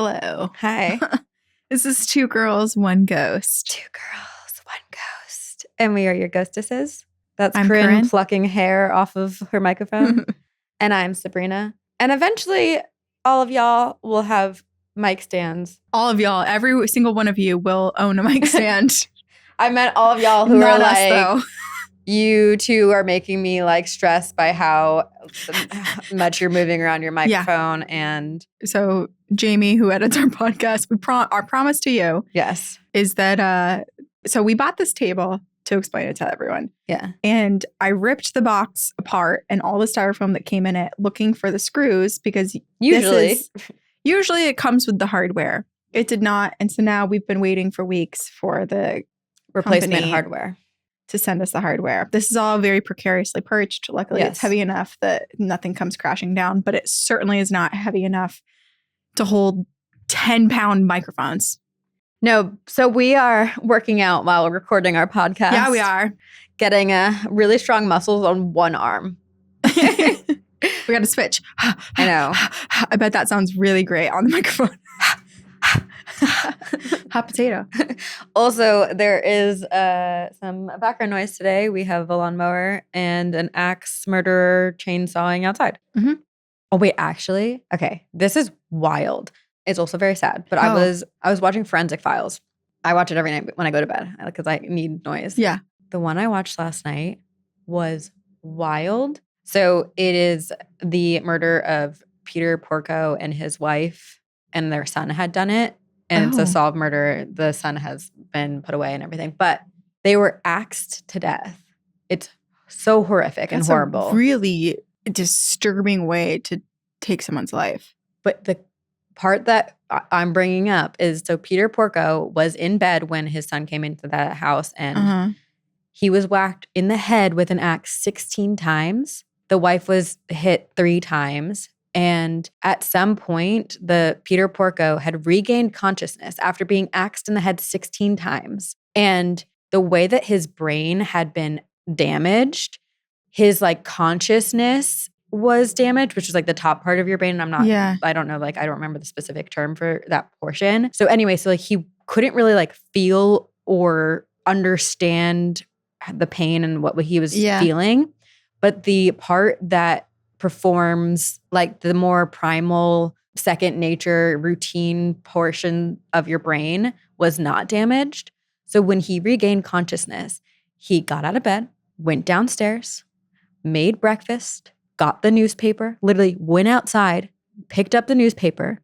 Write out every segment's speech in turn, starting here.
Hello. Hi. This is Two Girls, One Ghost. Two girls, one ghost. And we are your ghostesses. That's I'm Corinne Corinne. plucking hair off of her microphone. And I'm Sabrina. And eventually, all of y'all will have mic stands. All of y'all, every single one of you will own a mic stand. I meant all of y'all who Not are us, like, though. you two are making me like stressed by how much you're moving around your microphone. And So Jamie, who edits our podcast, our promise to you yes. is that, so we bought this table to explain it to everyone. Yeah. And I ripped the box apart and all the styrofoam that came in it looking for the screws because usually it comes with the hardware. It did not. And so now we've been waiting for weeks for the Replacement company hardware to send us the hardware. This is all very precariously perched. Luckily, Yes. It's heavy enough that nothing comes crashing down, but it certainly is not heavy enough to hold 10-pound microphones. No, so we are working out while recording our podcast. Yeah, we are. Getting really strong muscles on one arm. We got to switch. I know. I bet that sounds really great on the microphone. Hot potato. Also, there is some background noise today. We have a lawnmower and an axe murderer chainsawing outside. Mm-hmm. Oh, wait, actually? Okay, this is wild. It's also very sad, but I was watching Forensic Files. I watch it every night when I go to bed because I need noise. Yeah. The one I watched last night was wild. So it is the murder of Peter Porco and his wife, and their son had done it. And it's a solved murder. The son has been put away and everything. But they were axed to death. It's so horrific and horrible. A really disturbing way to take someone's life. But the part that I'm bringing up is so Peter Porco was in bed when his son came into the house and he was whacked in the head with an axe 16 times. The wife was hit 3 times. And at some point, the Peter Porco had regained consciousness after being axed in the head 16 times. And the way that his brain had been damaged, his like consciousness was damaged, which is like the top part of your brain. And I don't know, like I don't remember the specific term for that portion. So anyway, so like he couldn't really like feel or understand the pain and what he was feeling. But the part that performs like the more primal second nature routine portion of your brain was not damaged. So when he regained consciousness, he got out of bed, went downstairs, made breakfast, got the newspaper, literally went outside, picked up the newspaper.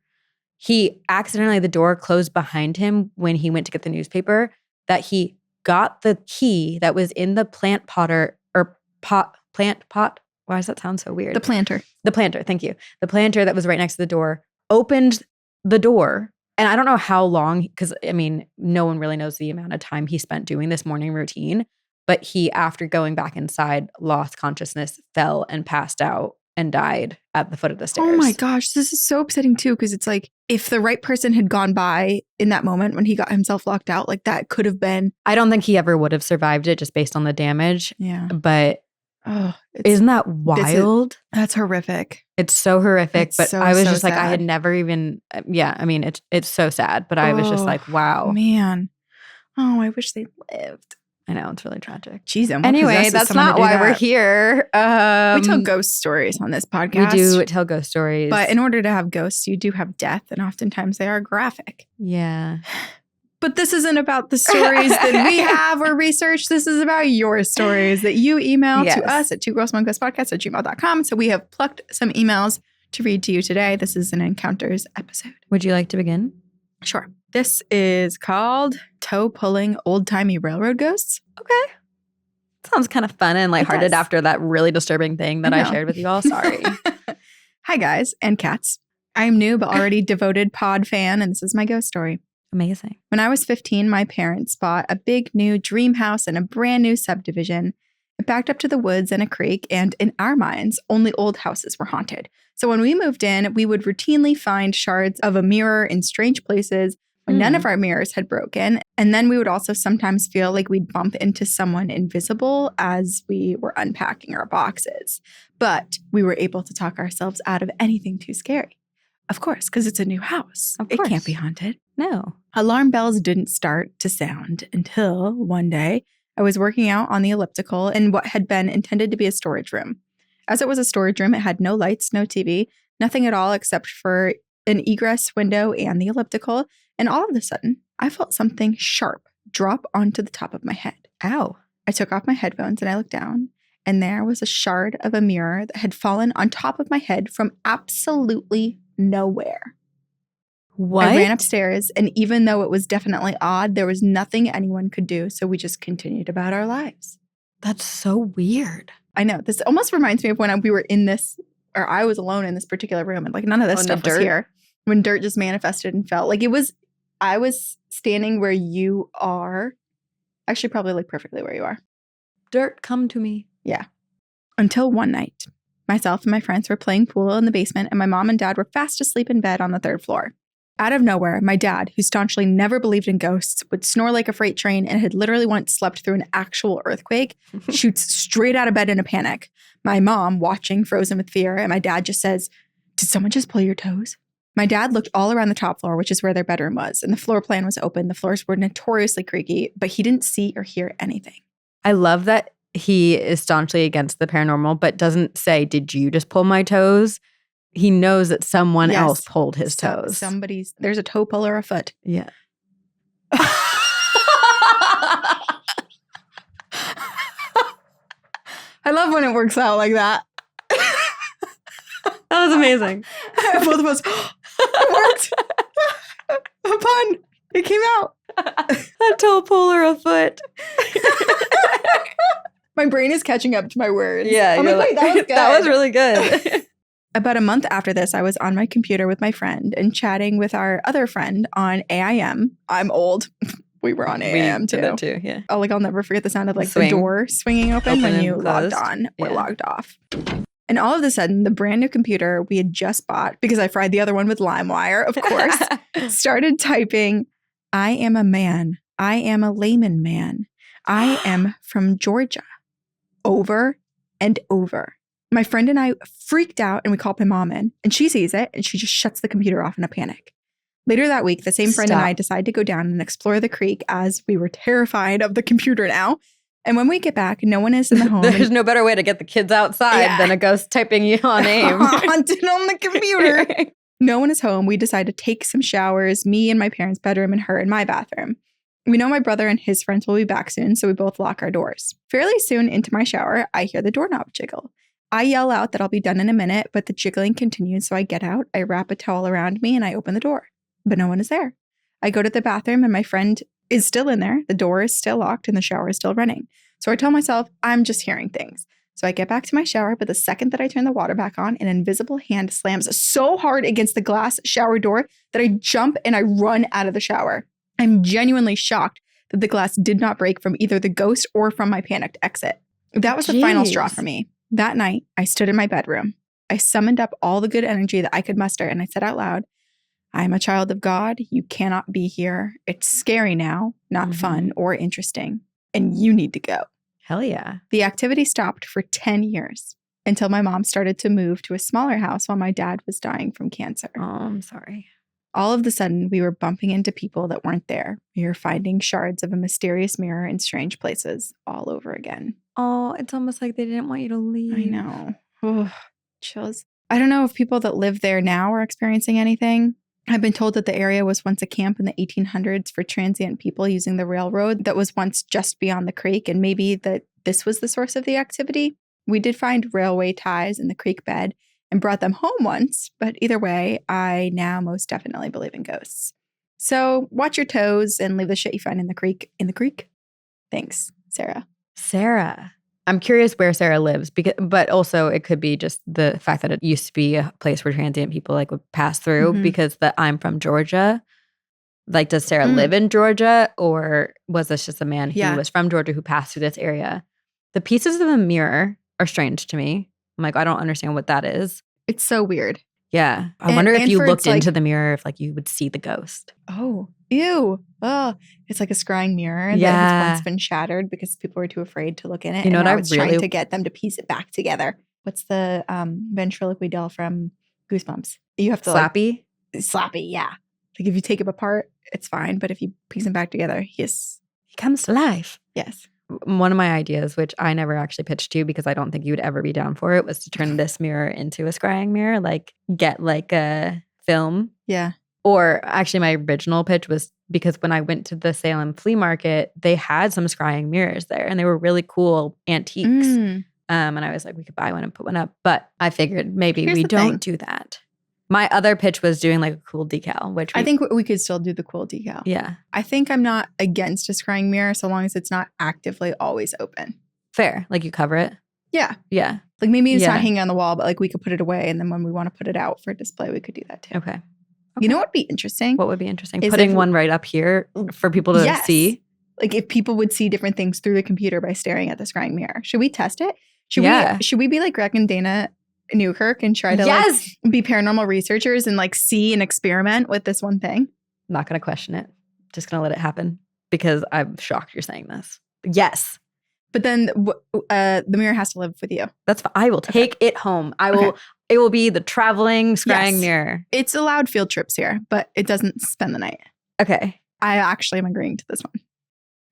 He accidentally, the door closed behind him when he went to get the newspaper, that he got the key that was in the plant pot. Why does that sound so weird? The planter. The planter, thank you. The planter that was right next to the door, opened the door. And I don't know how long, because I mean, no one really knows the amount of time he spent doing this morning routine. But he, after going back inside, lost consciousness, fell and passed out and died at the foot of the stairs. Oh my gosh, this is so upsetting too, because it's like if the right person had gone by in that moment when he got himself locked out, like that could have been. I don't think he ever would have survived it just based on the damage. Yeah. But isn't that wild? That's horrific. It's so horrific. It's but so, I was so just like, sad. I had never even, I mean, it's so sad. But I was just like, wow. Man. Oh, I wish they lived. I know, it's really tragic. Jeez, anyway, that's not why we're here. We tell ghost stories on this podcast. We do tell ghost stories. But in order to have ghosts, you do have death. And oftentimes they are graphic. Yeah. But this isn't about the stories that we have or research. This is about your stories that you email to us at twogirlsoneghostpodcast@gmail.com. So we have plucked some emails to read to you today. This is an encounters episode. Would you like to begin? Sure. This is called Toe-Pulling Old-Timey Railroad Ghosts. Okay. Sounds kind of fun and lighthearted after that really disturbing thing that I shared with you all. Sorry. Hi, guys and cats. I'm new but already devoted pod fan, and this is my ghost story. Amazing. When I was 15, my parents bought a big new dream house in a brand new subdivision. It backed up to the woods and a creek, and in our minds, only old houses were haunted. So when we moved in, we would routinely find shards of a mirror in strange places when none of our mirrors had broken. And then we would also sometimes feel like we'd bump into someone invisible as we were unpacking our boxes. But we were able to talk ourselves out of anything too scary. Of course, because it's a new house. Of It course. can't be haunted. No. Alarm bells didn't start to sound until one day I was working out on the elliptical in what had been intended to be a storage room. As it was a storage room, it had no lights, no TV, nothing at all except for an egress window and the elliptical. And all of a sudden, I felt something sharp drop onto the top of my head. Ow. I took off my headphones and I looked down, and there was a shard of a mirror that had fallen on top of my head from absolutely nowhere. What? I ran upstairs, and even though it was definitely odd, there was nothing anyone could do, so we just continued about our lives. That's so weird. I know. This almost reminds me of when we were in this, or I was alone in this particular room, and like none of this stuff was here. When dirt just manifested and felt. Like it was, I was standing where you are. Actually, probably like perfectly where you are. Dirt, come to me. Yeah. Until one night, myself and my friends were playing pool in the basement, and my mom and dad were fast asleep in bed on the 3rd floor. Out of nowhere, my dad, who staunchly never believed in ghosts, would snore like a freight train and had literally once slept through an actual earthquake, shoots straight out of bed in a panic. My mom, watching, frozen with fear, and my dad just says, "Did someone just pull your toes?" My dad looked all around the top floor, which is where their bedroom was, and the floor plan was open. The floors were notoriously creaky, but he didn't see or hear anything. I love that he is staunchly against the paranormal, but doesn't say, "Did you just pull my toes?" He knows that someone else pulled his toes. There's a toe puller a foot. Yeah. I love when it works out like that. That was amazing. Both of us, it worked. A pun. It came out. A toe puller a foot. My brain is catching up to my words. Yeah. I'm like, wait, that was good. That was really good. About a month after this, I was on my computer with my friend and chatting with our other friend on AIM. I'm old. We were on AIM too. That too, yeah. I'll never forget the sound of like the door swinging open when you logged on or logged off. And all of a sudden, the brand new computer we had just bought, because I fried the other one with LimeWire, of course, started typing, "I am a man. I am a layman man. I am from Georgia." Over and over. My friend and I freaked out and we called my mom in, and she sees it and she just shuts the computer off in a panic. Later that week, the same friend and I decided to go down and explore the creek as we were terrified of the computer now. And when we get back, no one is in the home. There's no better way to get the kids outside than a ghost typing you on AIM. Haunted on the computer. No one is home. We decide to take some showers, me in my parents' bedroom and her in my bathroom. We know my brother and his friends will be back soon, so we both lock our doors. Fairly soon into my shower, I hear the doorknob jiggle. I yell out that I'll be done in a minute, but the jiggling continues, so I get out, I wrap a towel around me, and I open the door. But no one is there. I go to the bathroom, and my friend is still in there. The door is still locked, and the shower is still running. So I tell myself, I'm just hearing things. So I get back to my shower, but the second that I turn the water back on, an invisible hand slams so hard against the glass shower door that I jump and I run out of the shower. I'm genuinely shocked that the glass did not break from either the ghost or from my panicked exit. That was the final straw for me. That night, I stood in my bedroom. I summoned up all the good energy that I could muster, and I said out loud, "I am a child of God. You cannot be here. It's scary now, not fun or interesting, and you need to go." Hell yeah. The activity stopped for 10 years until my mom started to move to a smaller house while my dad was dying from cancer. Oh, I'm sorry. All of a sudden, we were bumping into people that weren't there. We were finding shards of a mysterious mirror in strange places all over again. Oh, it's almost like they didn't want you to leave. I know. Oh, chills. I don't know if people that live there now are experiencing anything. I've been told that the area was once a camp in the 1800s for transient people using the railroad that was once just beyond the creek, and maybe that this was the source of the activity. We did find railway ties in the creek bed and brought them home once, but either way, I now most definitely believe in ghosts. So watch your toes and leave the shit you find in the creek in the creek. Thanks, Sarah. Sarah. I'm curious where Sarah lives, but also it could be just the fact that it used to be a place where transient people like would pass through because I'm from Georgia. Like, does Sarah live in Georgia, or was this just a man who was from Georgia who passed through this area? The pieces of the mirror are strange to me. I'm like, I don't understand what that is. It's so weird. Yeah. I wonder if you looked into the mirror, if like you would see the ghost. Oh, ew. Oh, it's like a scrying mirror that has once been shattered because people were too afraid to look in it. You know and what now it's trying to get them to piece it back together. What's the ventriloquy doll from Goosebumps. You have to Slappy? Slappy, yeah. Like if you take him apart, it's fine. But if you piece him back together, he comes to life. Yes. One of my ideas, which I never actually pitched to you because I don't think you would ever be down for it, was to turn this mirror into a scrying mirror. Like get like a film. Yeah. Or actually my original pitch was because when I went to the Salem flea market, they had some scrying mirrors there and they were really cool antiques. And I was like, we could buy one and put one up. But I figured maybe we don't do that. My other pitch was doing like a cool decal, which I think we could still do the cool decal. Yeah. I think I'm not against a scrying mirror so long as it's not actively always open. Fair. Like you cover it. Yeah. Yeah. Like maybe it's not hanging on the wall, but like we could put it away. And then when we want to put it out for display, we could do that too. Okay. You know what would be interesting? What would be interesting? Putting one right up here for people to see. Like if people would see different things through the computer by staring at the scrying mirror. Should we test it? Should we be like Greg and Dana Newkirk and try to like be paranormal researchers and like see and experiment with this one thing? I'm not going to question it. Just going to let it happen because I'm shocked you're saying this. Yes. But then the mirror has to live with you. That's fine. I will take it home. I will. Okay. It will be the traveling scrying mirror. It's allowed field trips here, but it doesn't spend the night. Okay. I actually am agreeing to this one.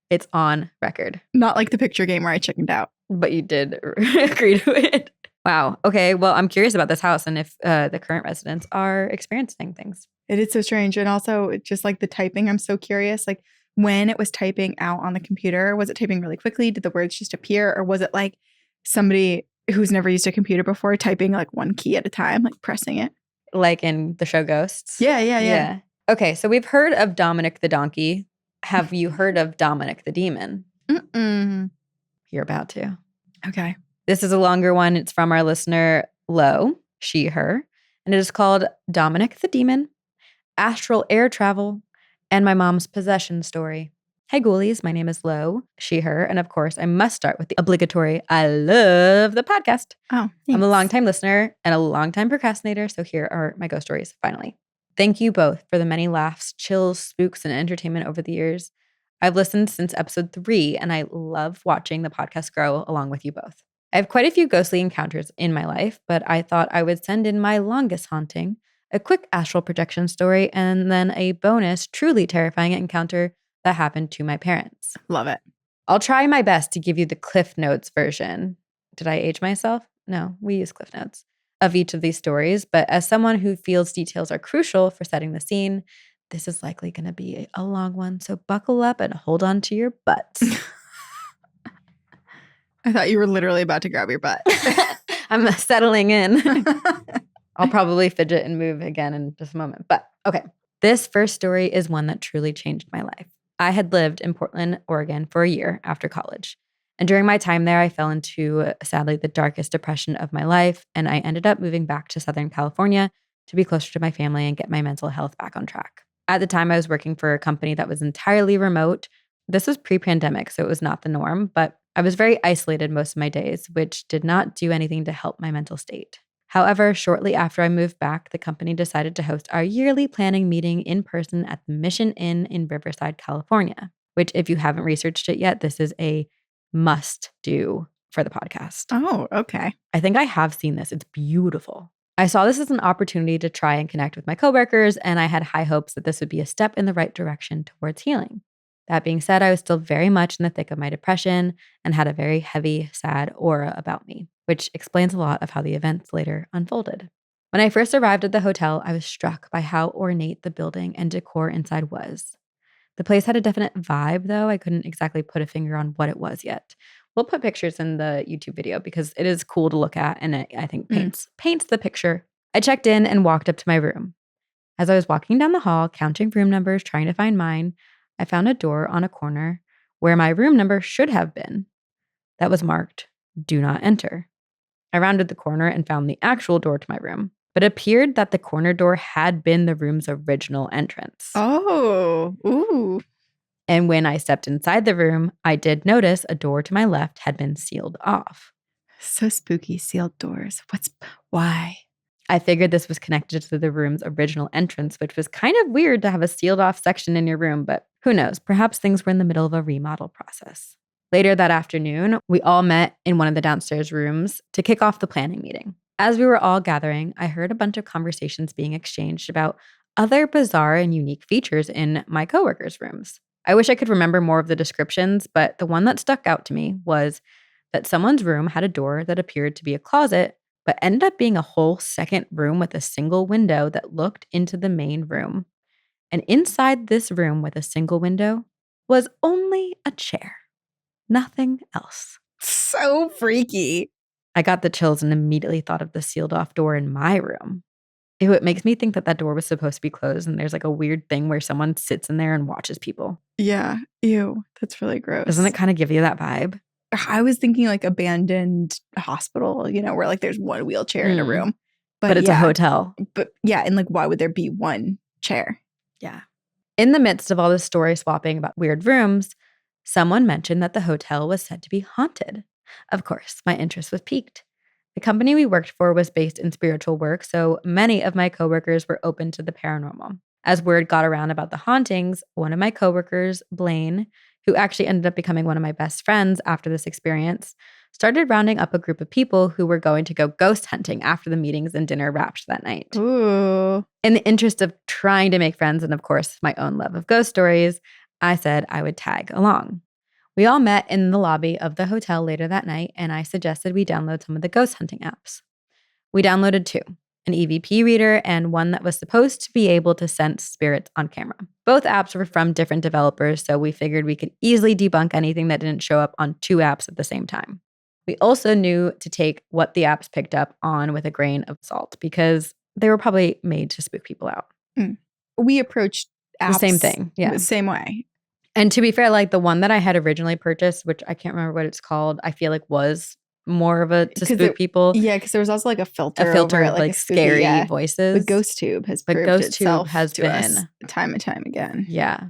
It's on record. Not like the picture game where I chickened out. But you did agree to it. Wow. Okay. Well, I'm curious about this house and if the current residents are experiencing things. It is so strange. And also just like the typing, I'm so curious. Like when it was typing out on the computer, was it typing really quickly? Did the words just appear? Or was it like somebody who's never used a computer before typing like one key at a time, like pressing it? Like in the show Ghosts? Yeah. Okay. So we've heard of Dominic the donkey. Have you heard of Dominic the demon? Mm-mm. You're about to. Okay. This is a longer one. It's from our listener, Lo, she, her. And it is called Dominic the Demon, Astral Air Travel, and My Mom's Possession Story. Hey, ghoulies. My name is Lo, she, her. And of course, I must start with the obligatory, I love the podcast. Oh, thanks. I'm a longtime listener and a longtime procrastinator. So here are my ghost stories, finally. Thank you both for the many laughs, chills, spooks, and entertainment over the years. I've listened since episode 3, and I love watching the podcast grow along with you both. I have quite a few ghostly encounters in my life, but I thought I would send in my longest haunting, a quick astral projection story, and then a bonus, truly terrifying encounter that happened to my parents. Love it. I'll try my best to give you the Cliff Notes version. Did I age myself? No, we use Cliff Notes of each of these stories, but as someone who feels details are crucial for setting the scene, this is likely going to be a long one, so buckle up and hold on to your butts. I thought you were literally about to grab your butt. I'm settling in. I'll probably fidget and move again in just a moment. But okay, this first story is one that truly changed my life. I had lived in Portland, Oregon for a year after college. And during my time there, I fell into, sadly, the darkest depression of my life. And I ended up moving back to Southern California to be closer to my family and get my mental health back on track. At the time, I was working for a company that was entirely remote. This was pre-pandemic, so it was not the norm, but I was very isolated most of my days, which did not do anything to help my mental state. However, shortly after I moved back, the company decided to host our yearly planning meeting in person at the Mission Inn in Riverside, California, which if you haven't researched it yet, this is a must do for the podcast. Oh, okay. I think I have seen this. It's beautiful. I saw this as an opportunity to try and connect with my coworkers, and I had high hopes that this would be a step in the right direction towards healing. That being said, I was still very much in the thick of my depression and had a very heavy, sad aura about me, which explains a lot of how the events later unfolded. When I first arrived at the hotel, I was struck by how ornate the building and decor inside was. The place had a definite vibe, though. I couldn't exactly put a finger on what it was yet. We'll put pictures in the YouTube video because it is cool to look at, and it, I think, paints the picture. I checked in and walked up to my room. As I was walking down the hall, counting room numbers, trying to find mine, I found a door on a corner where my room number should have been that was marked, "Do not enter." I rounded the corner and found the actual door to my room, but it appeared that the corner door had been the room's original entrance. Oh, ooh. And when I stepped inside the room, I did notice a door to my left had been sealed off. So spooky, sealed doors. Why? I figured this was connected to the room's original entrance, which was kind of weird to have a sealed off section in your room, but who knows? Perhaps things were in the middle of a remodel process. Later that afternoon, we all met in one of the downstairs rooms to kick off the planning meeting. As we were all gathering, I heard a bunch of conversations being exchanged about other bizarre and unique features in my coworkers' rooms. I wish I could remember more of the descriptions, but the one that stuck out to me was that someone's room had a door that appeared to be a closet, but ended up being a whole second room with a single window that looked into the main room. And inside this room with a single window was only a chair, nothing else. So freaky. I got the chills and immediately thought of the sealed off door in my room. It makes me think that that door was supposed to be closed and there's like a weird thing where someone sits in there and watches people. Yeah. Ew. That's really gross. Doesn't it kind of give you that vibe? I was thinking like abandoned hospital, where like there's one wheelchair in a room. But it's a hotel. But yeah. And like, why would there be one chair? Yeah. In the midst of all this story swapping about weird rooms, someone mentioned that the hotel was said to be haunted. Of course, my interest was piqued. The company we worked for was based in spiritual work, so many of my coworkers were open to the paranormal. As word got around about the hauntings, one of my coworkers, Blaine, who actually ended up becoming one of my best friends after this experience, started rounding up a group of people who were going to go ghost hunting after the meetings and dinner wrapped that night. Ooh. In the interest of trying to make friends and, of course, my own love of ghost stories, I said I would tag along. We all met in the lobby of the hotel later that night, and I suggested we download some of the ghost hunting apps. We downloaded 2, an EVP reader and one that was supposed to be able to sense spirits on camera. Both apps were from different developers, so we figured we could easily debunk anything that didn't show up on 2 apps at the same time. We also knew to take what the apps picked up on with a grain of salt because they were probably made to spook people out. We approached apps the same thing, yeah, the same way. And to be fair, like the one that I had originally purchased, which I can't remember what it's called, I feel like was more of a to spook people. Yeah, because there was also like a filter over of like scary voices. The ghost tube has proved itself to us time and time again. Yeah.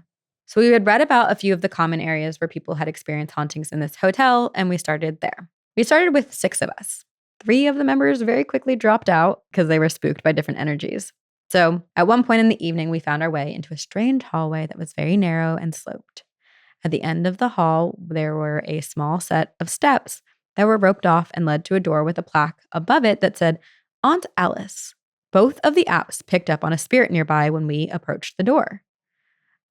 So we had read about a few of the common areas where people had experienced hauntings in this hotel, and we started there. We started with 6 of us. 3 of the members very quickly dropped out because they were spooked by different energies. So at one point in the evening, we found our way into a strange hallway that was very narrow and sloped. At the end of the hall, there were a small set of steps that were roped off and led to a door with a plaque above it that said, Aunt Alice. Both of the apps picked up on a spirit nearby when we approached the door.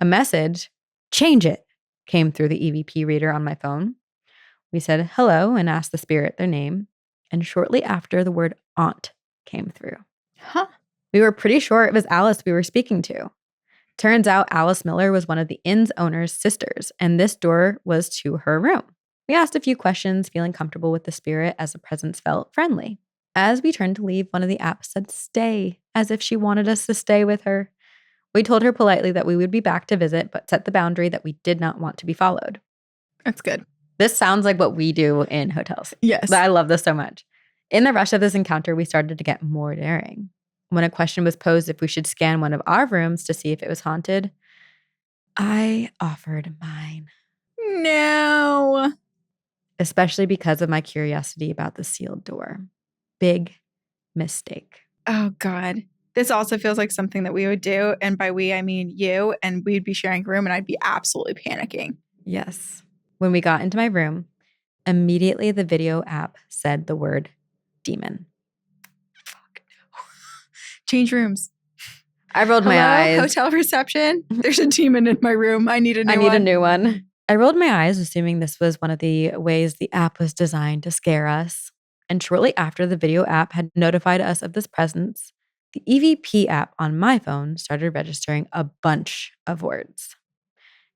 A message, change it, came through the EVP reader on my phone. We said hello and asked the spirit their name. And shortly after, the word aunt came through. Huh. We were pretty sure it was Alice we were speaking to. Turns out Alice Miller was one of the inn's owner's sisters, and this door was to her room. We asked a few questions, feeling comfortable with the spirit as the presence felt friendly. As we turned to leave, one of the apps said stay, as if she wanted us to stay with her. We told her politely that we would be back to visit, but set the boundary that we did not want to be followed. That's good. This sounds like what we do in hotels. Yes. I love this so much. In the rush of this encounter, we started to get more daring. When a question was posed if we should scan one of our rooms to see if it was haunted, I offered mine. No. Especially because of my curiosity about the sealed door. Big mistake. Oh, God. This also feels like something that we would do. And by we, I mean you. And we'd be sharing a room and I'd be absolutely panicking. Yes. When we got into my room, immediately the video app said the word demon. Change rooms. I rolled my eyes. Hotel reception. There's a demon in my room. I need a new one. I rolled my eyes, assuming this was one of the ways the app was designed to scare us. And shortly after the video app had notified us of this presence, the EVP app on my phone started registering a bunch of words.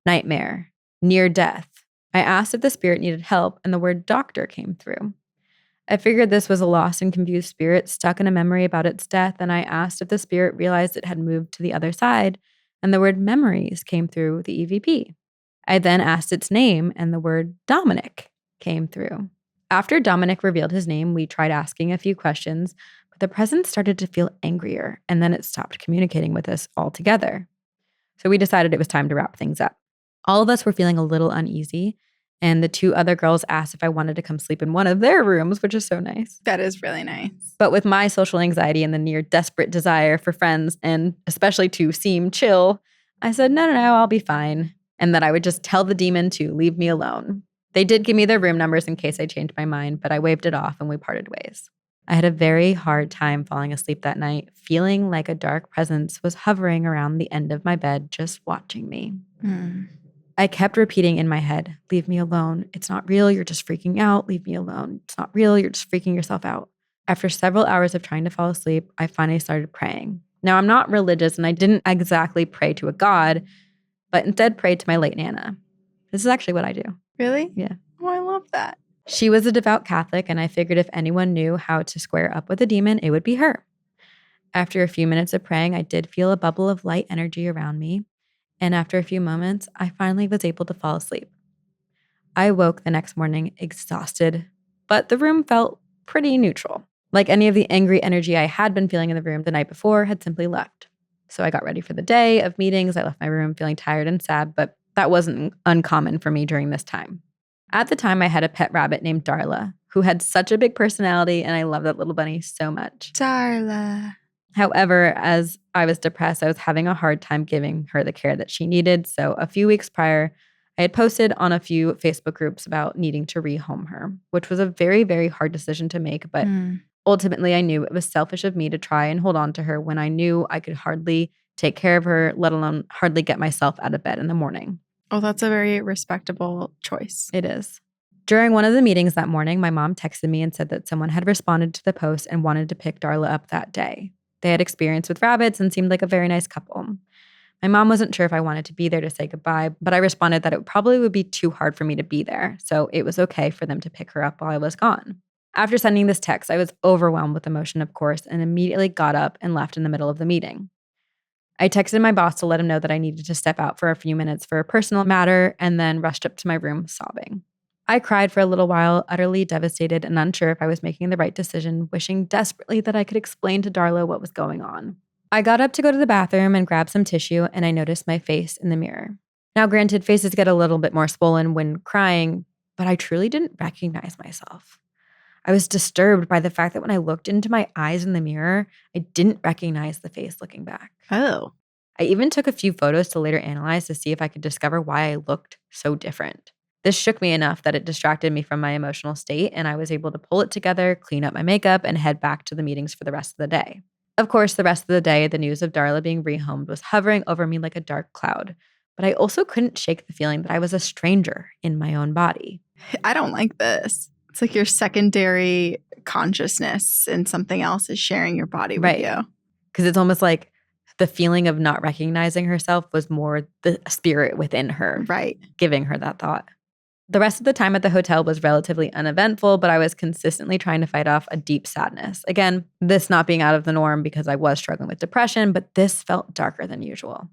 Nightmare, near death. I asked if the spirit needed help, and the word doctor came through. I figured this was a lost and confused spirit stuck in a memory about its death, and I asked if the spirit realized it had moved to the other side, and the word memories came through the EVP. I then asked its name, and the word Dominic came through. After Dominic revealed his name, we tried asking a few questions, but the presence started to feel angrier, and then it stopped communicating with us altogether. So we decided it was time to wrap things up. All of us were feeling a little uneasy, and the 2 other girls asked if I wanted to come sleep in one of their rooms, which is so nice. That is really nice. But with my social anxiety and the near desperate desire for friends, and especially to seem chill, I said, no, I'll be fine. And that I would just tell the demon to leave me alone. They did give me their room numbers in case I changed my mind, but I waved it off and we parted ways. I had a very hard time falling asleep that night, feeling like a dark presence was hovering around the end of my bed, just watching me. I kept repeating in my head, leave me alone. It's not real. You're just freaking out. Leave me alone. It's not real. You're just freaking yourself out. After several hours of trying to fall asleep, I finally started praying. Now, I'm not religious and I didn't exactly pray to a god, but instead prayed to my late Nana. This is actually what I do. Really? Yeah. Oh, I love that. She was a devout Catholic, and I figured if anyone knew how to square up with a demon, it would be her. After a few minutes of praying, I did feel a bubble of light energy around me, and after a few moments, I finally was able to fall asleep. I woke the next morning exhausted, but the room felt pretty neutral. Like any of the angry energy I had been feeling in the room the night before had simply left. So I got ready for the day of meetings. I left my room feeling tired and sad, but that wasn't uncommon for me during this time. At the time, I had a pet rabbit named Darla, who had such a big personality, and I love that little bunny so much. Darla. However, as I was depressed, I was having a hard time giving her the care that she needed. So a few weeks prior, I had posted on a few Facebook groups about needing to rehome her, which was a very, very hard decision to make. But ultimately, I knew it was selfish of me to try and hold on to her when I knew I could hardly take care of her, let alone hardly get myself out of bed in the morning. Oh, that's a very respectable choice. It is. During one of the meetings that morning, my mom texted me and said that someone had responded to the post and wanted to pick Darla up that day. They had experience with rabbits and seemed like a very nice couple. My mom wasn't sure if I wanted to be there to say goodbye, but I responded that it probably would be too hard for me to be there, so it was okay for them to pick her up while I was gone. After sending this text, I was overwhelmed with emotion, of course, and immediately got up and left in the middle of the meeting. I texted my boss to let him know that I needed to step out for a few minutes for a personal matter and then rushed up to my room sobbing. I cried for a little while, utterly devastated and unsure if I was making the right decision, wishing desperately that I could explain to Darla what was going on. I got up to go to the bathroom and grab some tissue, and I noticed my face in the mirror. Now, granted, faces get a little bit more swollen when crying, but I truly didn't recognize myself. I was disturbed by the fact that when I looked into my eyes in the mirror, I didn't recognize the face looking back. Oh. I even took a few photos to later analyze to see if I could discover why I looked so different. This shook me enough that it distracted me from my emotional state, and I was able to pull it together, clean up my makeup, and head back to the meetings for the rest of the day. Of course, the rest of the day, the news of Darla being rehomed was hovering over me like a dark cloud, but I also couldn't shake the feeling that I was a stranger in my own body. I don't like this. It's like your secondary consciousness and something else is sharing your body with you. Because it's almost like the feeling of not recognizing herself was more the spirit within her, giving her that thought. The rest of the time at the hotel was relatively uneventful, but I was consistently trying to fight off a deep sadness. Again, this not being out of the norm because I was struggling with depression, but this felt darker than usual.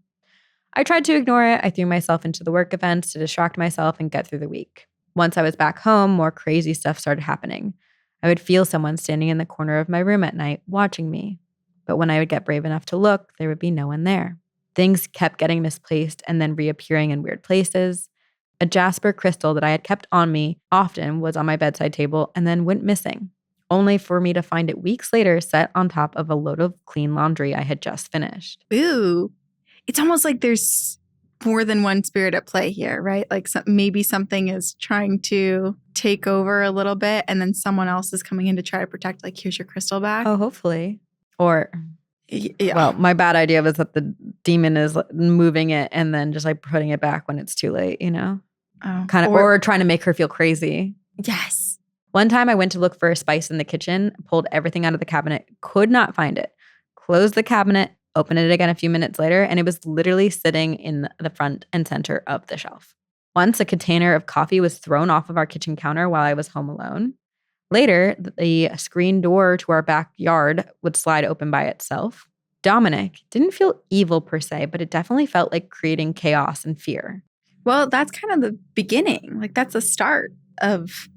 I tried to ignore it. I threw myself into the work events to distract myself and get through the week. Once I was back home, more crazy stuff started happening. I would feel someone standing in the corner of my room at night watching me. But when I would get brave enough to look, there would be no one there. Things kept getting misplaced and then reappearing in weird places. A jasper crystal that I had kept on me often was on my bedside table and then went missing, only for me to find it weeks later set on top of a load of clean laundry I had just finished. Ooh. It's almost like there's more than one spirit at play here, right? Like maybe something is trying to take over a little bit and then someone else is coming in to try to protect, like, here's your crystal back. Oh, hopefully. Or, well, my bad idea was that the demon is moving it and then just like putting it back when it's too late, you know? Oh. Kind of, or trying to make her feel crazy. Yes. One time I went to look for a spice in the kitchen, pulled everything out of the cabinet, could not find it, closed the cabinet, opened it again a few minutes later, and it was literally sitting in the front and center of the shelf. Once a container of coffee was thrown off of our kitchen counter while I was home alone. Later, the screen door to our backyard would slide open by itself. Dominic didn't feel evil per se, but it definitely felt like creating chaos and fear. Well, that's kind of the beginning. Like, that's the start of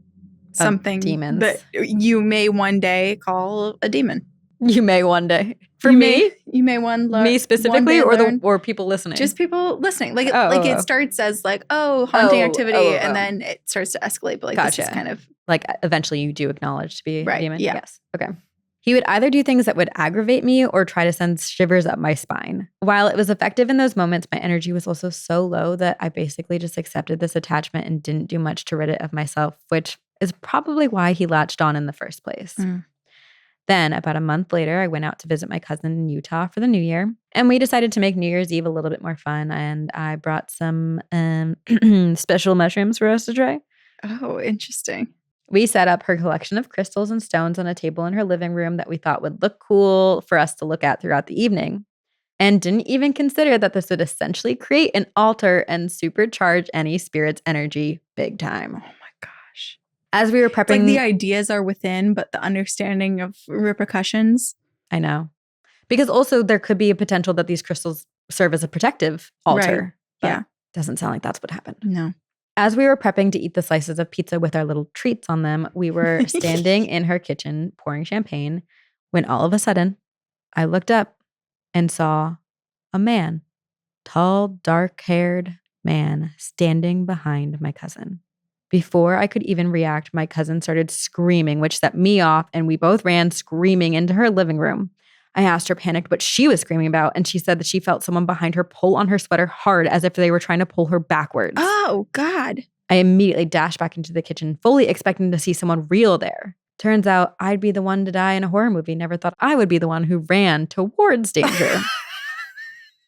something demons that you may one day call a demon. You may one day. For me? You may me specifically or people listening? Just people listening. Like, it starts as like, haunting activity, and then it starts to escalate. But like, gotcha. This is kind of... Like, eventually you do acknowledge to be a demon? Yeah. Yes. Okay. He would either do things that would aggravate me or try to send shivers up my spine. While it was effective in those moments, my energy was also so low that I basically just accepted this attachment and didn't do much to rid it of myself, which is probably why he latched on in the first place. Then, about a month later, I went out to visit my cousin in Utah for the new year. And we decided to make New Year's Eve a little bit more fun. And I brought some special mushrooms for us to try. Oh, interesting. We set up her collection of crystals and stones on a table in her living room that we thought would look cool for us to look at throughout the evening. And didn't even consider that this would essentially create an altar and supercharge any spirit's energy big time. Oh my gosh. As we were prepping... It's like the ideas are within, but the understanding of repercussions. I know. Because also there could be a potential that these crystals serve as a protective altar. Right. Yeah. Doesn't sound like that's what happened. No. As we were prepping to eat the slices of pizza with our little treats on them, we were standing in her kitchen pouring champagne when all of a sudden I looked up and saw a man, tall, dark-haired man standing behind my cousin. Before I could even react, my cousin started screaming, which set me off, and we both ran screaming into her living room. I asked her panicked what she was screaming about, and she said that she felt someone behind her pull on her sweater hard as if they were trying to pull her backwards. Oh, God. I immediately dashed back into the kitchen, fully expecting to see someone real there. Turns out I'd be the one to die in a horror movie. Never thought I would be the one who ran towards danger.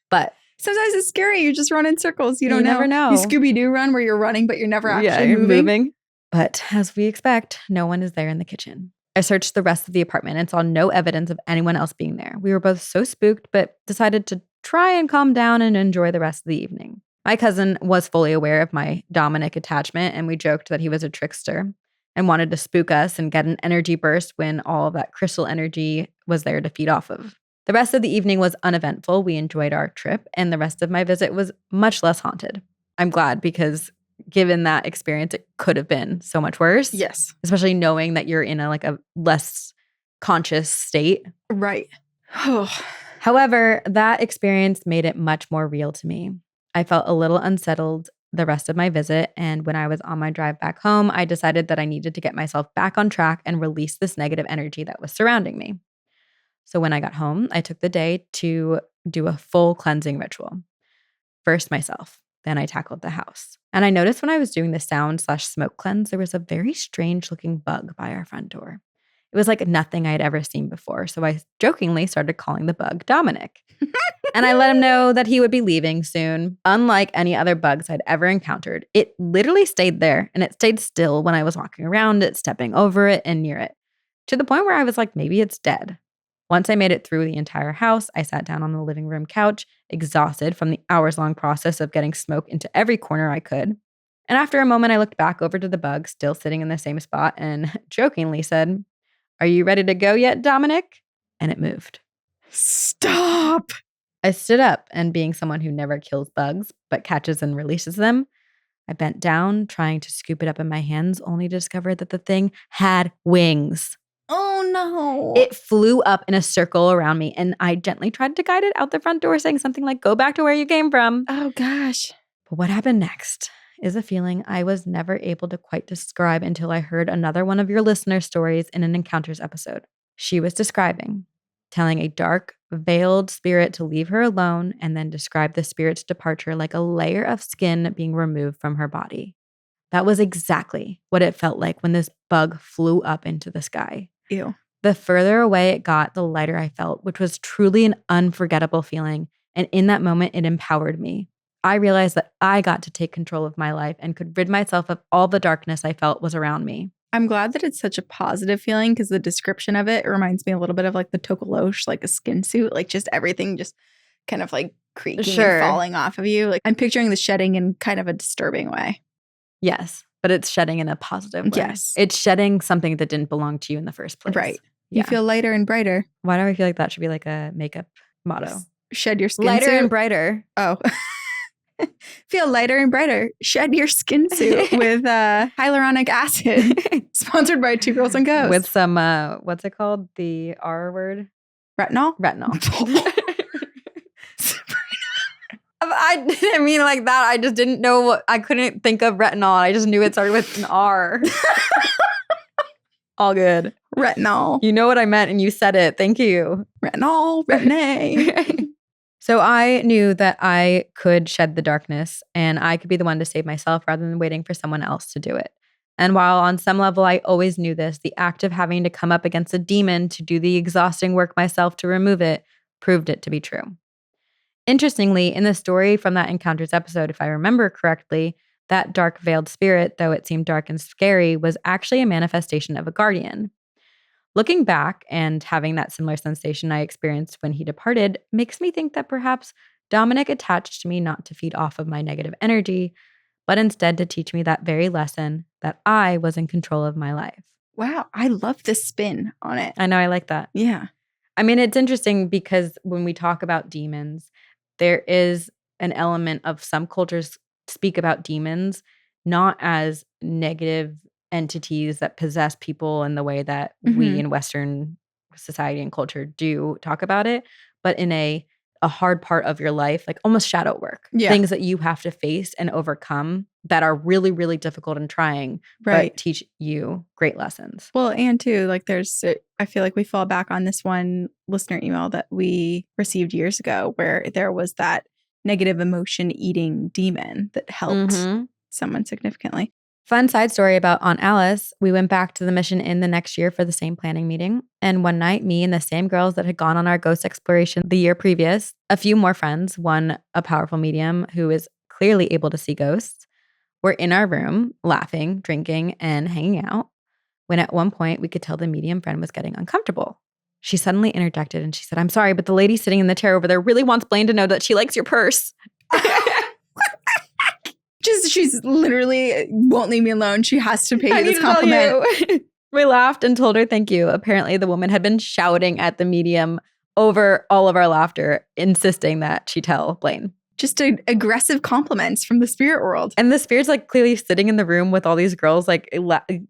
But sometimes it's scary. You just run in circles. You don't never know. You Scooby-Doo run where you're running, but you're never actually moving. But as we expect, no one is there in the kitchen. I searched the rest of the apartment and saw no evidence of anyone else being there. We were both so spooked, but decided to try and calm down and enjoy the rest of the evening. My cousin was fully aware of my Dominic attachment, and we joked that he was a trickster and wanted to spook us and get an energy burst when all of that crystal energy was there to feed off of. The rest of the evening was uneventful. We enjoyed our trip, and the rest of my visit was much less haunted. I'm glad, because given that experience, it could have been so much worse. Yes. Especially knowing that you're in a less conscious state. Right. However, that experience made it much more real to me. I felt a little unsettled the rest of my visit, and when I was on my drive back home, I decided that I needed to get myself back on track and release this negative energy that was surrounding me. So when I got home, I took the day to do a full cleansing ritual. First myself, then I tackled the house. And I noticed when I was doing the sound/smoke cleanse, there was a very strange looking bug by our front door. It was like nothing I had ever seen before. So I jokingly started calling the bug Dominic. And I let him know that he would be leaving soon. Unlike any other bugs I'd ever encountered, it literally stayed there, and it stayed still when I was walking around it, stepping over it and near it, to the point where I was like, maybe it's dead. Once I made it through the entire house, I sat down on the living room couch, exhausted from the hours-long process of getting smoke into every corner I could. And after a moment, I looked back over to the bug, still sitting in the same spot, and jokingly said, "Are you ready to go yet, Dominic?" And it moved. Stop! I stood up, and being someone who never kills bugs, but catches and releases them, I bent down, trying to scoop it up in my hands, only to discover that the thing had wings. Oh, no. It flew up in a circle around me, and I gently tried to guide it out the front door, saying something like, "Go back to where you came from." Oh, gosh. But what happened next is a feeling I was never able to quite describe until I heard another one of your listener stories in an Encounters episode. She was describing telling a dark, veiled spirit to leave her alone, and then described the spirit's departure like a layer of skin being removed from her body. That was exactly what it felt like when this bug flew up into the sky. Ew. The further away it got, the lighter I felt, which was truly an unforgettable feeling. And in that moment, it empowered me. I realized that I got to take control of my life and could rid myself of all the darkness I felt was around me. I'm glad that it's such a positive feeling, because the description of it reminds me a little bit of like the Tokolosh, like a skin suit, like just everything just kind of like creaking and falling off of you. Like I'm picturing the shedding in kind of a disturbing way. Yes, but it's shedding in a positive way. Yes. It's shedding something that didn't belong to you in the first place. Right. Yeah. You feel lighter and brighter. Why do I feel like that should be like a makeup motto? Shed your skin lighter suit. and brighter. Oh. Feel lighter and brighter. Shed your skin suit with hyaluronic acid. Sponsored by Two Girls and Ghosts. With some, what's it called? The R word? Retinol? Retinol. I didn't mean like that. I just didn't know what, I couldn't think of retinol. I just knew it started with an R. All good. Retinol. You know what I meant and you said it. Thank you. Retinol. Retin-A. So I knew that I could shed the darkness and I could be the one to save myself rather than waiting for someone else to do it. And while on some level I always knew this, the act of having to come up against a demon to do the exhausting work myself to remove it proved it to be true. Interestingly, in the story from that Encounters episode, if I remember correctly, that dark veiled spirit, though it seemed dark and scary, was actually a manifestation of a guardian. Looking back and having that similar sensation I experienced when he departed makes me think that perhaps Dominic attached to me not to feed off of my negative energy, but instead to teach me that very lesson that I was in control of my life. Wow. I love the spin on it. I know, I like that. Yeah. I mean, it's interesting because when we talk about demons, there is an element of some cultures speak about demons not as negative entities that possess people in the way that we in Western society and culture do talk about it, but in a hard part of your life, like almost shadow work, things that you have to face and overcome that are really, really difficult and trying, but teach you great lessons. Well, and too, like I feel like we fall back on this one listener email that we received years ago where there was that negative emotion eating demon that helped someone significantly. Fun side story about Aunt Alice. We went back to the Mission Inn the next year for the same planning meeting. And one night, me and the same girls that had gone on our ghost exploration the year previous, a few more friends, one a powerful medium who is clearly able to see ghosts, were in our room laughing, drinking, and hanging out when at one point we could tell the medium friend was getting uncomfortable. She suddenly interjected and she said, "I'm sorry, but the lady sitting in the chair over there really wants Blaine to know that she likes your purse." She's literally won't leave me alone. She has to pay you this compliment. We laughed and told her thank you. Apparently, the woman had been shouting at the medium over all of our laughter, insisting that she tell Blaine. Just aggressive compliments from the spirit world. And the spirit's like clearly sitting in the room with all these girls, like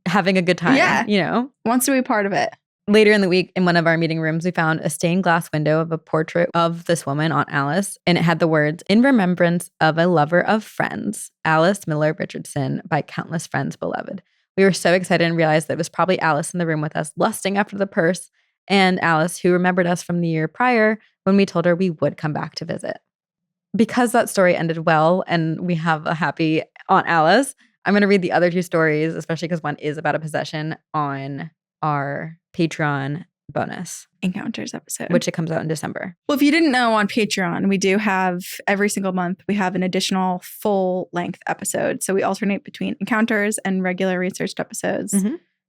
having a good time. Yeah. You know? Wants to be part of it. Later in the week, in one of our meeting rooms, we found a stained glass window of a portrait of this woman, Aunt Alice, and it had the words, "In remembrance of a lover of friends, Alice Miller Richardson, by countless friends beloved." We were so excited and realized that it was probably Alice in the room with us, lusting after the purse, and Alice, who remembered us from the year prior when we told her we would come back to visit. Because that story ended well and we have a happy Aunt Alice, I'm going to read the other two stories, especially because one is about a possession, on our Patreon bonus Encounters episode, which it comes out in December. Well, if you didn't know, on Patreon, we do have every single month, we have an additional full length episode. So we alternate between encounters and regular researched episodes.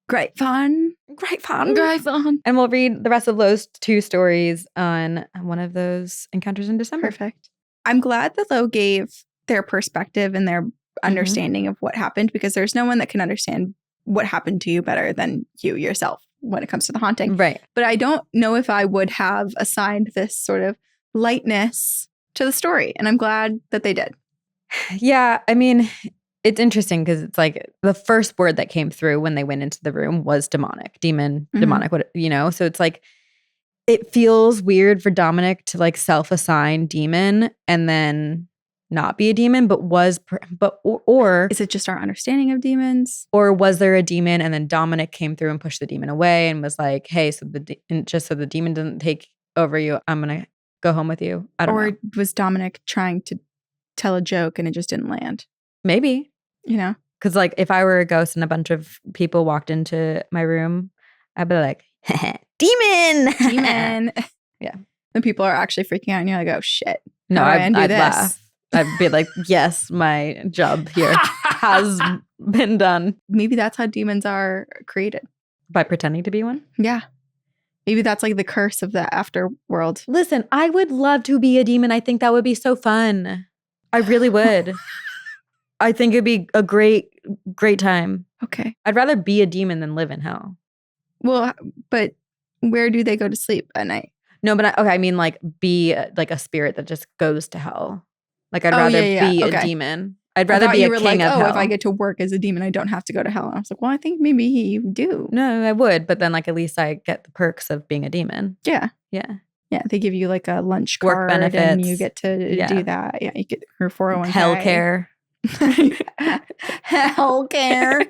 Great fun. Great fun. Great fun. And we'll read the rest of those two stories on one of those encounters in December. Perfect. I'm glad that Lo gave their perspective and their understanding of what happened, because there's no one that can understand what happened to you better than you yourself when it comes to the haunting. Right. But I don't know if I would have assigned this sort of lightness to the story. And I'm glad that they did. Yeah. I mean, it's interesting because it's like the first word that came through when they went into the room was demonic, demon, demonic, what, you know? So it's like, it feels weird for Dominic to like self-assign demon and then not be a demon, or is it just our understanding of demons? Or was there a demon and then Dominic came through and pushed the demon away and was like, "Hey, just so the demon doesn't take over you, I'm going to go home with you." I don't know. Or was Dominic trying to tell a joke and it just didn't land? Maybe. You know? Because like if I were a ghost and a bunch of people walked into my room, I'd be like, "Demon! Demon!" Yeah. And people are actually freaking out and you're like, "Oh shit. No, I'd laugh. I'd be like, yes, my job here has been done." Maybe that's how demons are created. By pretending to be one? Yeah. Maybe that's like the curse of the afterworld. Listen, I would love to be a demon. I think that would be so fun. I really would. I think it'd be a great time. Okay. I'd rather be a demon than live in hell. Well, but where do they go to sleep at night? No, but I mean like be like a spirit that just goes to hell. Like I'd rather be a demon. I'd rather be a king of hell. If I get to work as a demon, I don't have to go to hell. And I was like, well, I think maybe you do. No, I would. But then like at least I get the perks of being a demon. Yeah. Yeah. Yeah. They give you like a lunch work card benefits. And you get to do that. Yeah. You get your 401k. Hell care. Hell care.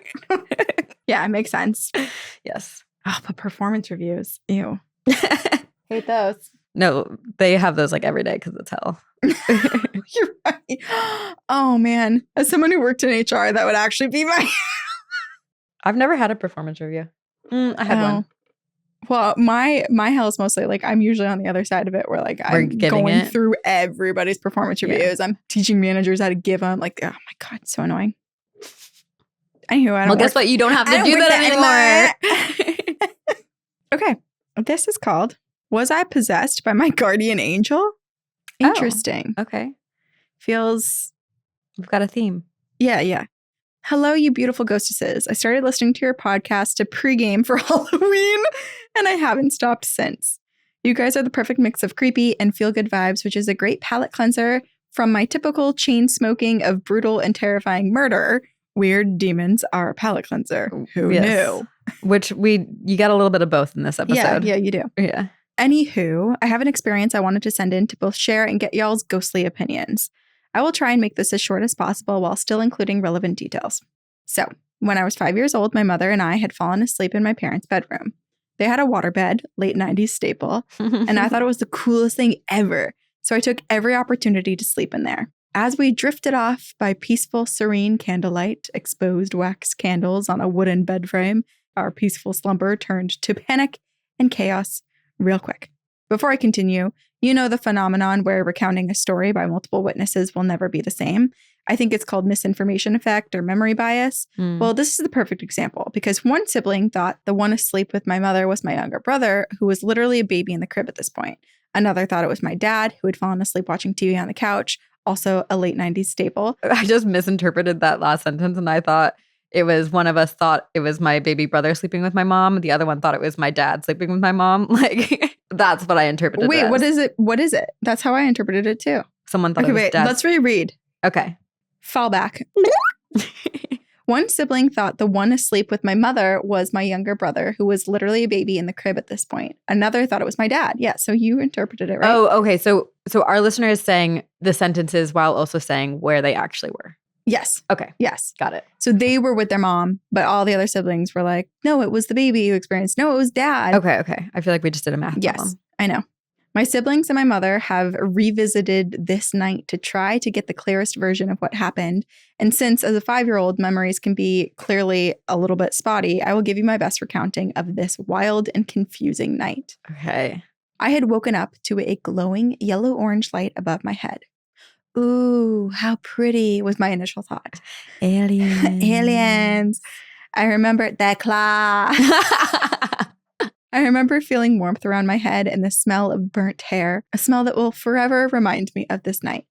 Yeah. It makes sense. Yes. Oh, but performance reviews. Ew. Hate those. No, they have those like every day because it's hell. You're right. Oh man, as someone who worked in HR, that would actually be my I've never had a performance review. I had one. Well, my hell is mostly like I'm usually on the other side of it where like I'm going through everybody's performance reviews. I'm teaching managers how to give them. Like, oh my God, so annoying. Anywho, I don't guess what? You don't have to do that anymore. Okay. This is called Was I Possessed by My Guardian Angel? Interesting. Okay. Feels... We've got a theme. Yeah. Hello, you beautiful ghostesses. I started listening to your podcast to pregame for Halloween, and I haven't stopped since. You guys are the perfect mix of creepy and feel-good vibes, which is a great palate cleanser from my typical chain smoking of brutal and terrifying murder. Weird demons are a palate cleanser. Who knew? Which you got a little bit of both in this episode. Yeah, you do. Yeah. Anywho, I have an experience I wanted to send in to both share and get y'all's ghostly opinions. I will try and make this as short as possible while still including relevant details. So, when I was 5 years old, my mother and I had fallen asleep in my parents' bedroom. They had a waterbed, late 90s staple, and I thought it was the coolest thing ever. So I took every opportunity to sleep in there. As we drifted off by peaceful, serene candlelight, exposed wax candles on a wooden bed frame, our peaceful slumber turned to panic and chaos real quick. Before I continue, you know the phenomenon where recounting a story by multiple witnesses will never be the same. I think it's called misinformation effect or memory bias. Well, this is the perfect example because one sibling thought the one asleep with my mother was my younger brother, who was literally a baby in the crib at this point. Another thought it was my dad, who had fallen asleep watching TV on the couch, also a late 90s staple. I just misinterpreted that last sentence and I thought it was one of us thought it was my baby brother sleeping with my mom. The other one thought it was my dad sleeping with my mom. Like, that's what I interpreted. Wait, what is it? What is it? That's how I interpreted it too. Someone thought it was dad. Let's reread. Okay. Fall back. One sibling thought the one asleep with my mother was my younger brother, who was literally a baby in the crib at this point. Another thought it was my dad. Yeah, so you interpreted it right. Oh, okay. So our listener is saying the sentences while also saying where they actually were. Yes. Okay. Yes. Got it. So they were with their mom, but all the other siblings were like, no, it was the baby who experienced. No, it was dad. Okay. I feel like we just did a math problem. Yes, I know. My siblings and my mother have revisited this night to try to get the clearest version of what happened. And since as a 5-year-old, memories can be clearly a little bit spotty, I will give you my best recounting of this wild and confusing night. Okay. I had woken up to a glowing yellow-orange light above my head. Ooh, how pretty was my initial thought. Aliens. Aliens. I remember that claw. I remember feeling warmth around my head and the smell of burnt hair, a smell that will forever remind me of this night.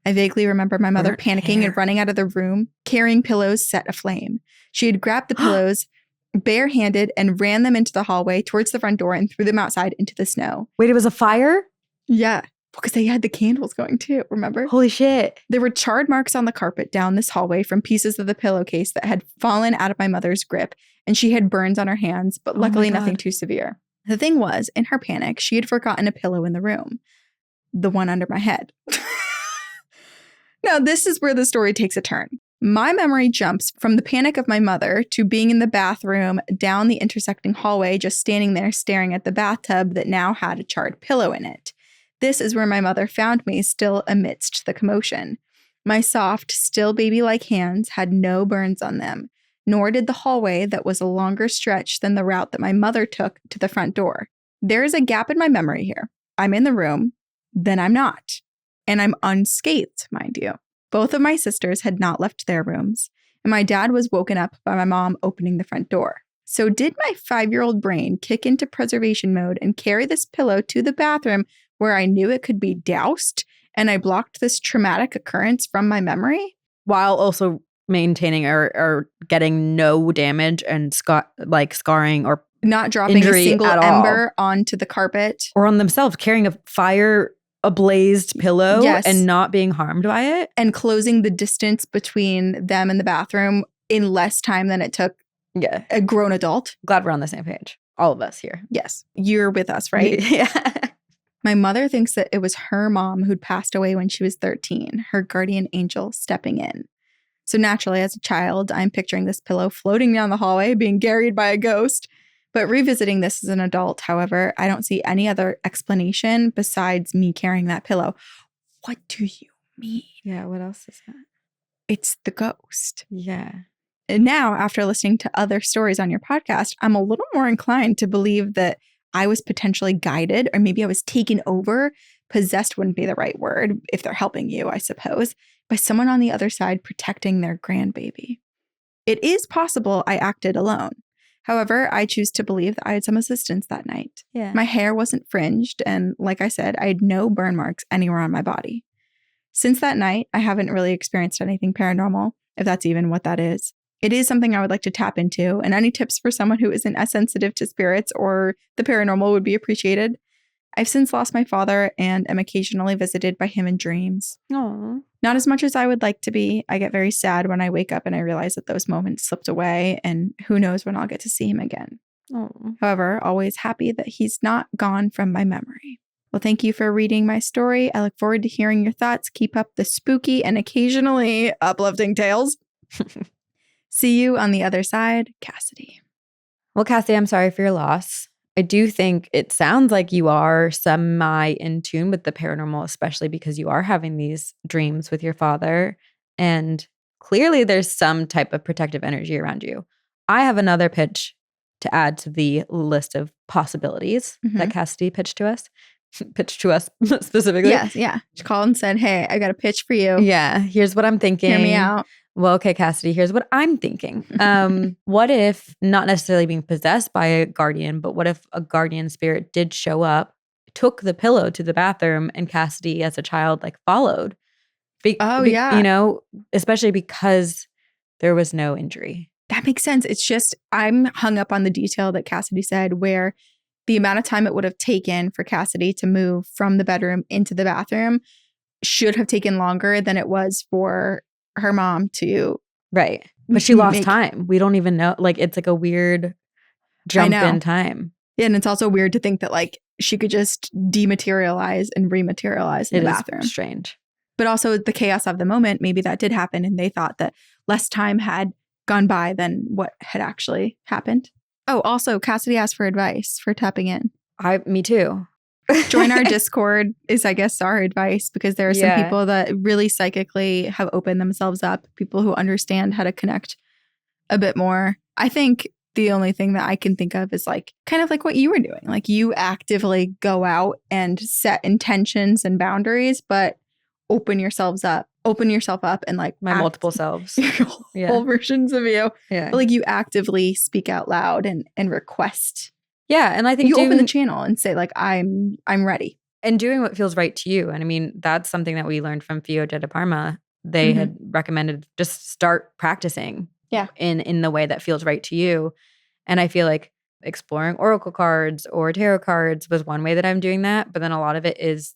I vaguely remember my mother panicking and running out of the room, carrying pillows set aflame. She had grabbed the pillows barehanded and ran them into the hallway towards the front door and threw them outside into the snow. Wait, it was a fire? Yeah, because they had the candles going too, remember? Holy shit. There were charred marks on the carpet down this hallway from pieces of the pillowcase that had fallen out of my mother's grip, and she had burns on her hands, but luckily nothing too severe. The thing was, in her panic, she had forgotten a pillow in the room. The one under my head. Now, this is where the story takes a turn. My memory jumps from the panic of my mother to being in the bathroom, down the intersecting hallway, just standing there staring at the bathtub that now had a charred pillow in it. This is where my mother found me, still amidst the commotion. My soft, still baby-like hands had no burns on them, nor did the hallway that was a longer stretch than the route that my mother took to the front door. There is a gap in my memory here. I'm in the room, then I'm not. And I'm unscathed, mind you. Both of my sisters had not left their rooms, and my dad was woken up by my mom opening the front door. So did my 5-year-old brain kick into preservation mode and carry this pillow to the bathroom where I knew it could be doused, and I blocked this traumatic occurrence from my memory? While also maintaining or getting no damage and scarring or not dropping a single ember onto the carpet. Or on themselves, carrying a ablazed pillow and not being harmed by it. And closing the distance between them and the bathroom in less time than it took a grown adult. Glad we're on the same page. All of us here. Yes. You're with us, right? Yeah. My mother thinks that it was her mom who'd passed away when she was 13, her guardian angel stepping in. So naturally, as a child, I'm picturing this pillow floating down the hallway, being carried by a ghost. But revisiting this as an adult, however, I don't see any other explanation besides me carrying that pillow. What do you mean? Yeah, what else is that? It's the ghost. Yeah. And now, after listening to other stories on your podcast, I'm a little more inclined to believe that I was potentially guided, or maybe I was taken over. Possessed wouldn't be the right word if they're helping you, I suppose, by someone on the other side protecting their grandbaby. It is possible I acted alone. However, I choose to believe that I had some assistance that night. Yeah. My hair wasn't fringed, and like I said, I had no burn marks anywhere on my body. Since that night, I haven't really experienced anything paranormal, if that's even what that is. It is something I would like to tap into, and any tips for someone who isn't as sensitive to spirits or the paranormal would be appreciated. I've since lost my father and am occasionally visited by him in dreams. Aww. Not as much as I would like to be. I get very sad when I wake up and I realize that those moments slipped away, and who knows when I'll get to see him again. Aww. However, always happy that he's not gone from my memory. Well, thank you for reading my story. I look forward to hearing your thoughts. Keep up the spooky and occasionally uplifting tales. See you on the other side, Cassidy. Well, Cassidy, I'm sorry for your loss. I do think it sounds like you are semi in tune with the paranormal, especially because you are having these dreams with your father. And clearly there's some type of protective energy around you. I have another pitch to add to the list of possibilities that Cassidy pitched to us. Pitched to us specifically. Yes, yeah. She called and said, hey, I got a pitch for you. Yeah, here's what I'm thinking. Hear me out. Well, okay, Cassidy, here's what I'm thinking. What if, not necessarily being possessed by a guardian, but what if a guardian spirit did show up, took the pillow to the bathroom, and Cassidy as a child followed? Yeah. You know, especially because there was no injury. That makes sense. It's just I'm hung up on the detail that Cassidy said where the amount of time it would have taken for Cassidy to move from the bedroom into the bathroom should have taken longer than it was for her mom to. Right. But she lost time. We don't even know. It's a weird jump in time. Yeah, and it's also weird to think that she could just dematerialize and rematerialize in the bathroom. It is strange. But also the chaos of the moment, maybe that did happen and they thought that less time had gone by than what had actually happened. Oh, also, Cassidy asked for advice for tapping in. Me too. Join our Discord is, I guess, our advice, because there are some people that really psychically have opened themselves up, people who understand how to connect a bit more. I think the only thing that I can think of is kind of like what you were doing. You actively go out and set intentions and boundaries, but open yourself up and my multiple selves. Whole versions of you. Yeah. But you actively speak out loud and request. Yeah. And I think you open the channel and say I'm ready. And doing what feels right to you. And I mean, that's something that we learned from Fio de Parma. They had recommended just start practicing in the way that feels right to you. And I feel like exploring oracle cards or tarot cards was one way that I'm doing that. But then a lot of it is,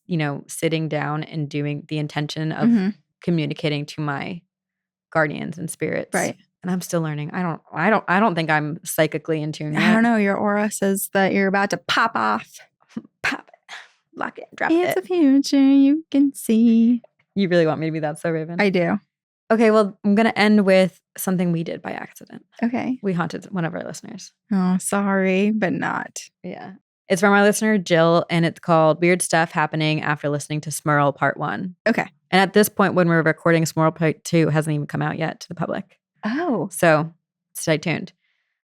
sitting down and doing the intention of communicating to my guardians and spirits. Right. And I'm still learning. I don't think I'm psychically in tune yet. I don't know. Your aura says that you're about to pop off. Pop it. Lock it. Drop it's it. It's a future you can see. You really want me to be that so, Raven? I do. Okay, well, I'm going to end with something we did by accident. Okay. We haunted one of our listeners. Oh, sorry, but not. Yeah. It's from our listener, Jill, and it's called Weird Stuff Happening After Listening to Smurl Part 1. Okay. And at this point, when we're recording, Smurl Part 2 hasn't even come out yet to the public. Oh. So stay tuned.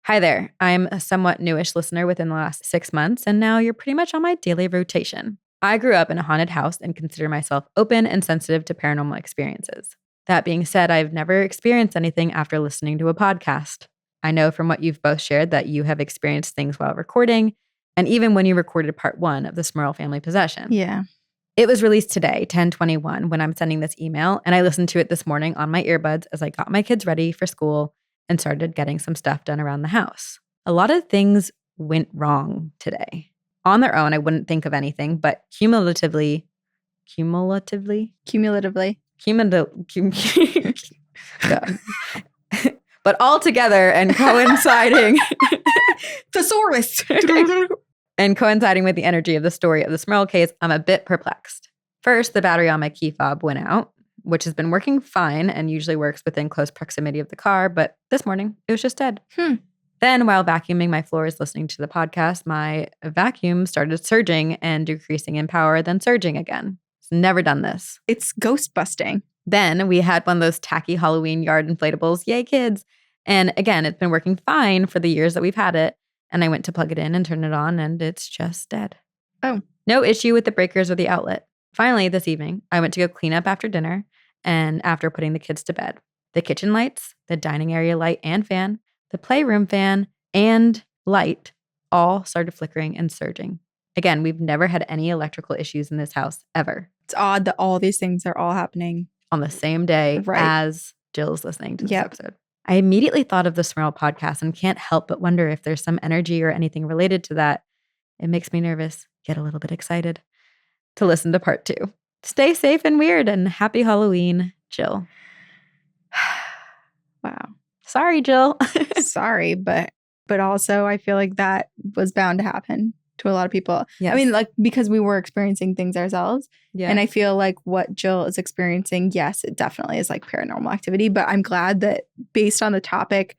Hi there. I'm a somewhat newish listener within the last 6 months, and now you're pretty much on my daily rotation. I grew up in a haunted house and consider myself open and sensitive to paranormal experiences. That being said, I've never experienced anything after listening to a podcast. I know from what you've both shared that you have experienced things while recording, and even when you recorded part 1 of the Smurl family possession. Yeah. It was released today, 10/21, when I'm sending this email, and I listened to it this morning on my earbuds as I got my kids ready for school and started getting some stuff done around the house. A lot of things went wrong today. On their own, I wouldn't think of anything, but cumulatively, but all together and coinciding thesaurus and coinciding with the energy of the story of the Smurl case, I'm a bit perplexed. First, the battery on my key fob went out, which has been working fine and usually works within close proximity of the car, but this morning it was just dead. Then, while vacuuming my floors listening to the podcast, my vacuum started surging and decreasing in power, then surging again. Never done this. It's ghost busting. Then we had one of those tacky Halloween yard inflatables, yay kids, And again, it's been working fine for the years that we've had it. And I went to plug it in and turn it on and it's just dead. Oh. No issue with the breakers or the outlet. Finally, this evening, I went to go clean up after dinner and after putting the kids to bed. The kitchen lights, the dining area light and fan, the playroom fan and light all started flickering and surging. Again, we've never had any electrical issues in this house ever. It's odd that all these things are all happening on the same day as Jill's listening to this episode. I immediately thought of the Smurl podcast and can't help but wonder if there's some energy or anything related to that. It makes me nervous, get a little bit excited to listen to part 2. Stay safe and weird and happy Halloween, Jill. Wow. Sorry, Jill. Sorry, but also I feel like that was bound to happen to a lot of people. Yes. I mean, like, because we were experiencing things ourselves. Yeah. And I feel like what Jill is experiencing, yes, it definitely is like paranormal activity. But I'm glad that based on the topic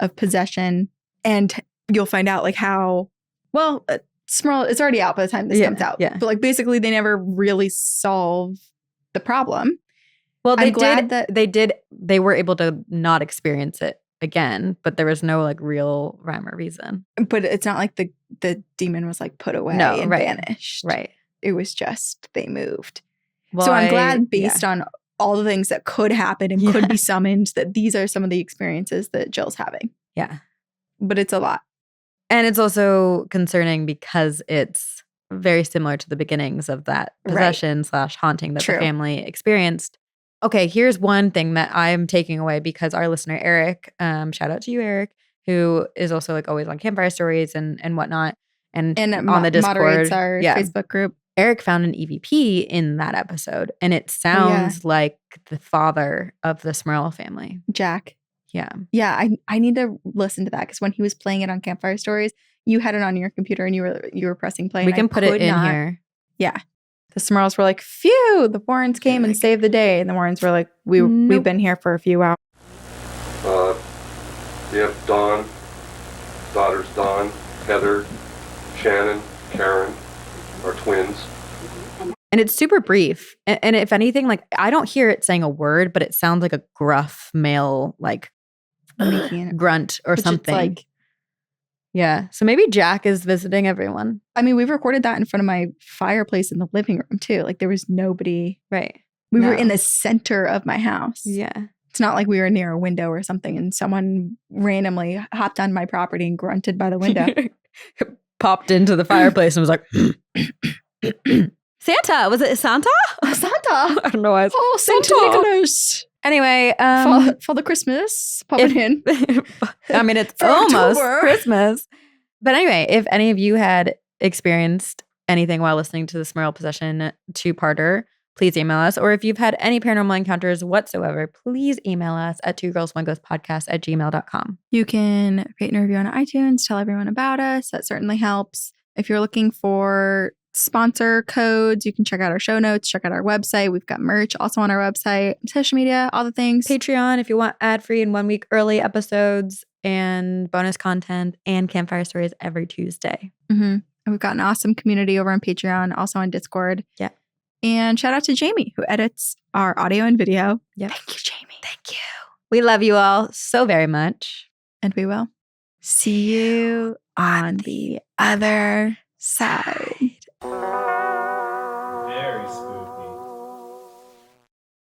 of possession, and you'll find out like how, well, Smurl is already out by the time this comes out. Yeah. But like basically they never really solve the problem. Well, they were able to not experience it again, but there was no like real rhyme or reason. But it's not like the demon was like put away and vanished. Right. It was just they moved. Well, so I'm glad based on all the things that could happen and could be summoned that these are some of the experiences that Jill's having. Yeah. But it's a lot. And it's also concerning because it's very similar to the beginnings of that possession / haunting that the family experienced. Okay, here's one thing that I'm taking away because our listener, Eric, shout out to you, Eric, who is also like always on Campfire Stories and whatnot. And on the Discord. Moderates our Facebook group. Eric found an EVP in that episode. And it sounds like the father of the Smurl family. Jack. Yeah. Yeah, I need to listen to that because when he was playing it on Campfire Stories, you had it on your computer and you were pressing play. We can put it in here. Yeah. The Smurls were like, phew, the Warrens came and saved the day. And the Warrens were like, we've been here for a few hours. Yep, Dawn, daughters Dawn, Heather, Shannon, Karen, are twins. And it's super brief. And if anything, like I don't hear it saying a word, but it sounds like a gruff male, like grunt or something. Like, yeah. So maybe Jack is visiting everyone. I mean, we recorded that in front of my fireplace in the living room too. Like there was nobody. Right. We were in the center of my house. Yeah. It's not like we were near a window or something and someone randomly hopped on my property and grunted by the window. Popped into the fireplace and was like, Santa. Was it Santa? Santa. I don't know why. Oh, Santa Nicholas. Anyway, for the Christmas, pop it in. I mean, it's almost Christmas. But anyway, if any of you had experienced anything while listening to the Smurl Possession 2-parter, please email us. Or if you've had any paranormal encounters whatsoever, please email us at twogirlsoneghostpodcast@gmail.com. You can rate and review on iTunes, tell everyone about us. That certainly helps. If you're looking for sponsor codes, you can check out our show notes, check out our website. We've got merch also on our website, social media, all the things. Patreon if you want ad-free and 1 week early episodes and bonus content and Campfire Stories every Tuesday. Mm-hmm. And we've got an awesome community over on Patreon, also on Discord. Yeah. And shout out to Jamie, who edits our audio and video. Yep. Thank you, Jamie. Thank you. We love you all so very much. And we will see you on the other side. Very spooky.